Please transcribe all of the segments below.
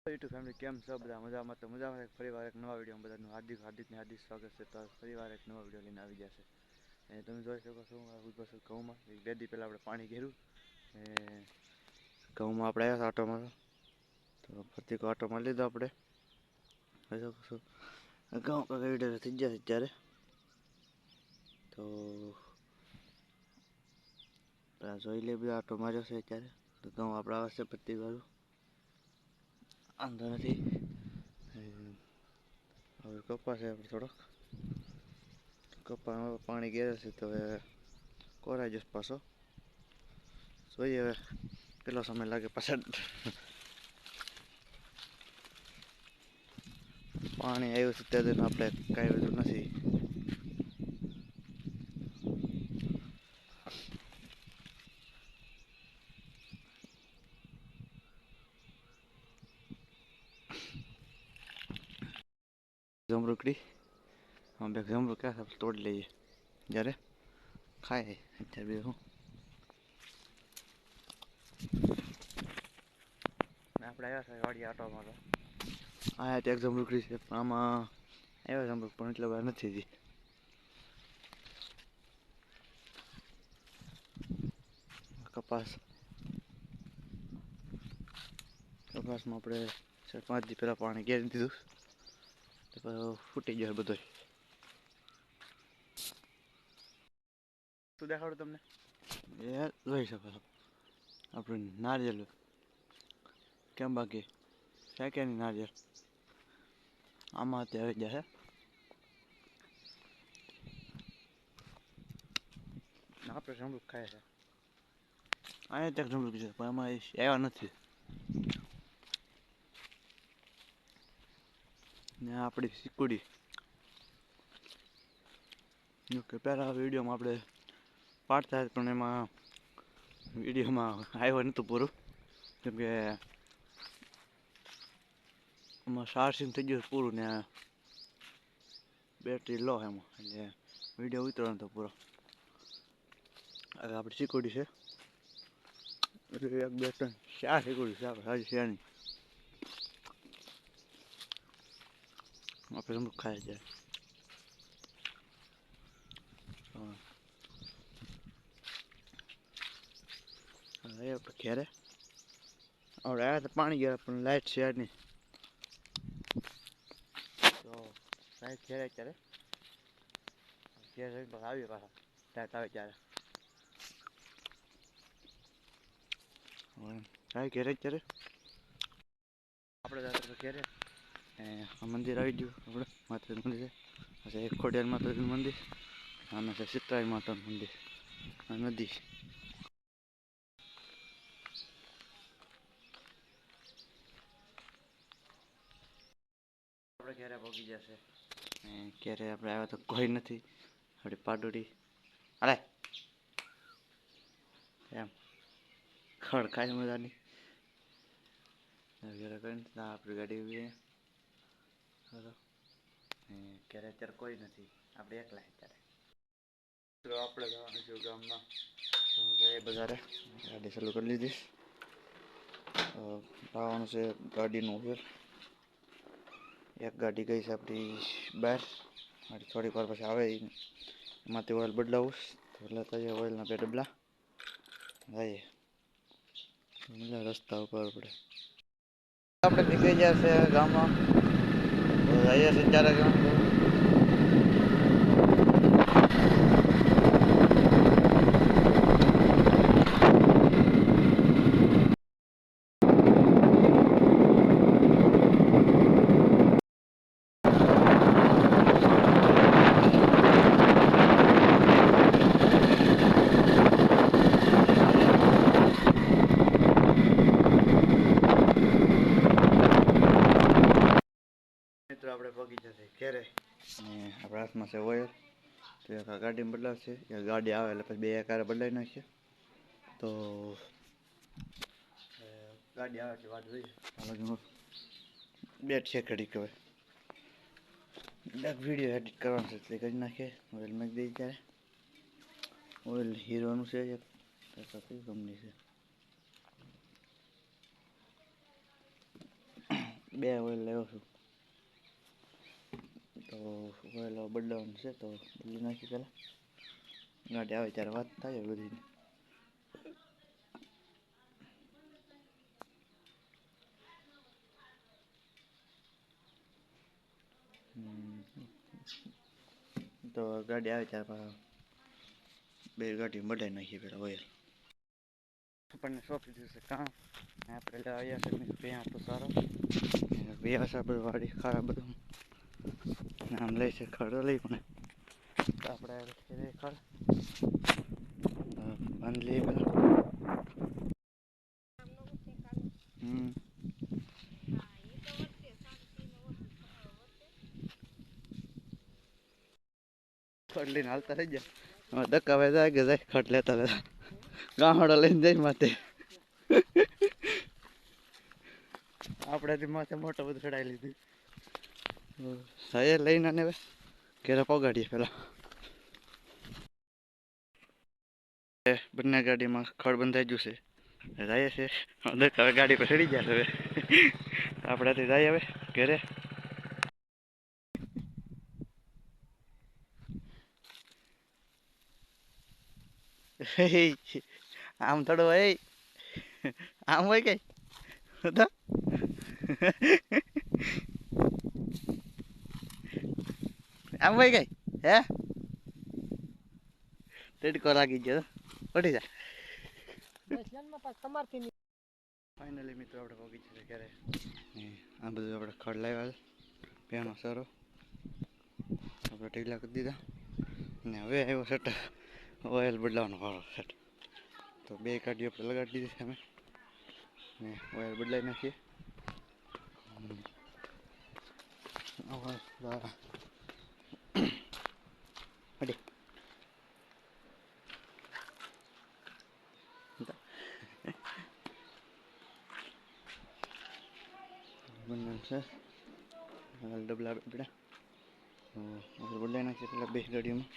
YouTube family કેમ છો બધા મજામાં તો મજામાં ફરીવાર એક નવા વિડીયો બધાનું હાર્દિક સ્વાગત છે. તો ફરીવાર એક નવા વિડીયો લઈને આવી જશે અને તમે જોઈ શકો છો ઉભો છું ઘઉંમાં એક બે દી પહેલાં આપણે પાણી ઘેર્યું ઘઉંમાં આપણે આવ્યા હતા આટો મારવા તો ફરતી આટો મારી લીધો આપણે જોઈ શકો છો ઘઉં કાંઈ વિડીયો થઈ જશે ત્યારે તો જોઈ લે બધા આટો માર્યો છે અત્યારે તો ઘઉં આપણે આવે છે ફરતી વાળું વાંધો નથી. હવે કપા છે આપણે થોડોક કપામાં પાણી ઘેરે છે તો હવે કોરાઈ જશે પાછો જોઈએ હવે કેટલો સમય લાગે પાછળ પાણી આવ્યું છે ત્યાં આપણે કાંઈ બધું નથી. જમરૂકડી બે જમરૂ ક્યાં આપણે તોડી લઈએ જ્યારે ખાય અત્યારે બે હું આપણે આવ્યા છે વાડી આટો મારવા આ ત્યાં એક જમરૂકડી છે પણ આમાં આવ્યા જમરૂક પણ એટલે વાર નથી હજી કપાસમાં આપણે 4-5 દી પહેલાં પાણી ઘેરી દીધું તો ફૂટી ગયો બધો. શું દેખાડું તમને એ જોઈ શકો છો આપણે નારિયેલ કેમ બાકી ફેંકેની નારિયેલ આમાં અત્યારે જશે આપણે જમરૂક ખાય છે અહીંયા ત્યાં જમરૂક છે પણ આમાં આવ્યા નથી ને આપણી સિકુડી કે પહેલાં વિડીયોમાં આપણે પાડતા પણ એમાં વિડીયોમાં આવ્યો નહોતું પૂરું કેમકે એમાં ચાર્જિંગ થઈ ગયું પૂરું ને બેટરી લો એમાં એટલે વિડીયો ઉતરવાનો હતો પૂરો. હવે આપણી સિક્યુરિટી છે એટલે 1 2 3 4 સિક્યુરિટી છે આપણે હજી શેરની આપણે જમરૂક ખાય છે. હવે આપણે ઘેરે આપણે આવ્યા તો પાણી ગયા પણ લાઇટ છે નહીં તો લાઇટ ઘેરે અત્યારે ઘેર આવી પાછા લાઇટ આવે ત્યારે કાંઈ ઘેરે અત્યારે આપણે ઘેરે આ મંદિર આવી ગયું આપણે માતાજીનું મંદિર છે પછી એક ખોડિયાર માતાજીનું મંદિર અને છે સીતરાઈ માતાનું મંદિર આ નદી આપણે ઘેરે પહોંચી જશે ઘેરે આપણે આવ્યા તો કોઈ નથી આપણી પાડોડી અરે એમ ખડકાય મજાની ઘરે કરીને આપણી ગાડી ઉભી ઘરે અત્યારે કોઈ નથી આપણે એકલા અત્યારે તો આપણે જવાનું છું ગામમાં તો ગયે બજારે ગાડી ચાલુ કરી લીધી લાવવાનું છે ગાડીનું ઓઇલ એક ગાડી ગઈ છે આપણી બહાર થોડીક વાર પછી આવે એમાંથી ઓઇલ બદલાવું તો લેતા જઈએ ઓઇલના 2 ડબલા જઈએ રસ્તા ઉપર આપણે નીકળી ગયા છે ગામમાં તો જઈએ છીએ ત્યારે મિત્રો આપણે પગી જશે ઘેરે અને આપણા હાથમાં છે ઓઇલ તો એક ગાડીમાં બદલાવશે એક ગાડી આવે એટલે પછી 2 એકારે બદલાવી નાખીએ તો ગાડી આવે એટલે વાત જોઈએ બેટ છે ઘડી કહેવાય વિડીયો એડિટ કરવાનું છે એટલે કરી નાખીએ ઓઇલ નાખી દઈએ ત્યારે ઓઇલ હીરોનું છે એક કઈ કંપની છે બે ઓઇલ લેવો છું તો ઓઇલ બદલાવાનું છે તો બદલી નાખી પહેલાં ગાડી આવે ત્યારે વાત થાય બધી. તો ગાડી આવે ત્યારે બે ગાડી બદલાઈ નાખીએ પેલા ઓઇલ. આપણને સોંપી દીધું છે કામ. આપણે આવ્યા છે ત્યાં તો સારો વ્યવસ આપણે વાડી ખરાબ બધું આમ લઈ છે ખડો લઈ પણ આપણે ખડ બાંધી લઈએ પેલા. ખડ લઈને હાલતા થઈ ગયા ધક્કા વે જાય કે જાય ખડ લેતા લેતા ગામડો લઈને જાય માથે. આપણાથી માથે મોટો બધું ચડાવી લીધું સાહેબ લઈને ને ઘેરા પગાડીએ પેલા. બંને ગાડીમાં ખડ બંધાઈ ગયું છે જાય છે હવે ગાડી પર ચડી ગયા છે હવે આપણાથી જાય હવે ઘરે. આમ થોડું હોય આમ હોય કઈ આમ હોય કઈ હે તડકો લાગી ગયો પડી જા. ફાઇનલી મિત્રો આપણે પહોંચી છે ઘરે. આ બધું આપણે ખડ લાવ્યા પેનો સારો આપણે ઢીલા કરી દીધા ને હવે આવ્યો સેટ ઓઇલ બદલાવાનો વાળો સેટ. તો બે ગાડીઓ આપણે લગાડી દીધી છે અમે ને ઓઇલ બદલાઈ નાખીએ. બંને છે ડબલા બેડા બદલાઈ નાખીએ પેલા બે ગાડીઓમાં.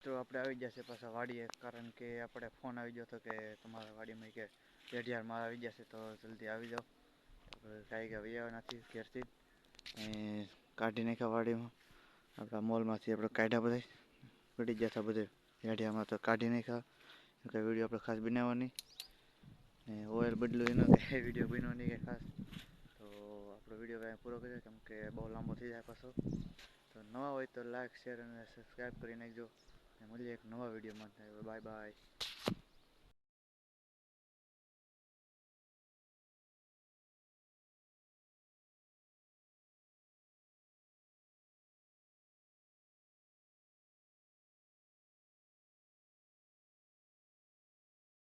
તો આપણે આવી ગયા છે પાછા વાડીએ કારણ કે આપણે ફોન આવી ગયો હતો કે તમારા વાડીમાં કે પેઢિયારમાં આવી ગયા છે તો જલ્દી આવી જાઓ. કાંઈ કે આવ્યા નથી ઘેરથી કાઢી નાખ્યા વાડીમાં આપણા મોલમાંથી આપણે કાઢ્યા બધા પડી ગયા હતા બધે પેઢિયામાં તો કાઢી નાખ્યા. કંઈ વિડીયો આપણે ખાસ બનાવવાની ઓઇલ બદલું એનો કંઈ વિડીયો બન્યો નહીં કંઈ ખાસ તો આપણો વિડીયો કાંઈ પૂરો કર્યો કેમ કે બહુ લાંબો થઈ જાય પાછો. તો નવા હોય તો લાઈક શેર અને સબસ્ક્રાઈબ કરી નાખજો. મળીએ એક નવા વિડીયોમાં. Bye bye.